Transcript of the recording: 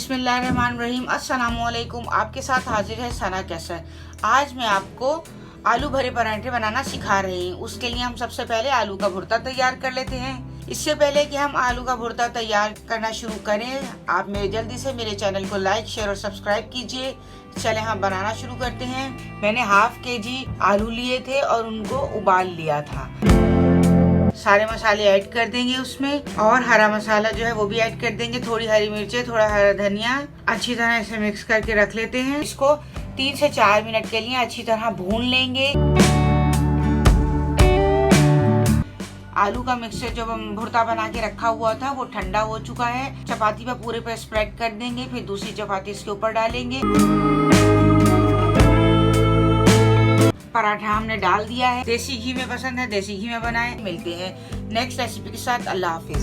बिस्मिल्लाहिर्रहमानिर्रहीम। अस्सलामुअलैकुम। आपके साथ हाजिर है सना कैसर। आज मैं आपको आलू भरे पराठे बनाना सिखा रही हूँ। उसके लिए हम सबसे पहले आलू का भुर्ता तैयार कर लेते हैं। इससे पहले कि हम आलू का भुर्ता तैयार करना शुरू करें, आप जल्दी से मेरे चैनल को लाइक, शेयर और सब्सक्राइब कीजिए। चले हम बनाना शुरू करते हैं। मैंने हाफ केजी आलू लिए थे और उनको उबाल लिया था। सारे मसाले ऐड कर देंगे उसमें, और हरा मसाला जो है वो भी ऐड कर देंगे। थोड़ी हरी मिर्चें, थोड़ा हरा धनिया, अच्छी तरह इसे मिक्स करके रख लेते हैं। इसको 3 से 4 मिनट के लिए अच्छी तरह भून लेंगे। आलू का मिक्सचर जो भुर्ता बना के रखा हुआ था वो ठंडा हो चुका है। चपाती पे पूरे पे स्प्रेड कर देंगे, फिर दूसरी चपाती इसके ऊपर डालेंगे। पराठा हमने डाल दिया है। देसी घी में पसंद है, देसी घी में बनाएं। मिलते हैं नेक्स्ट रेसिपी के साथ। अल्लाह हाफिज।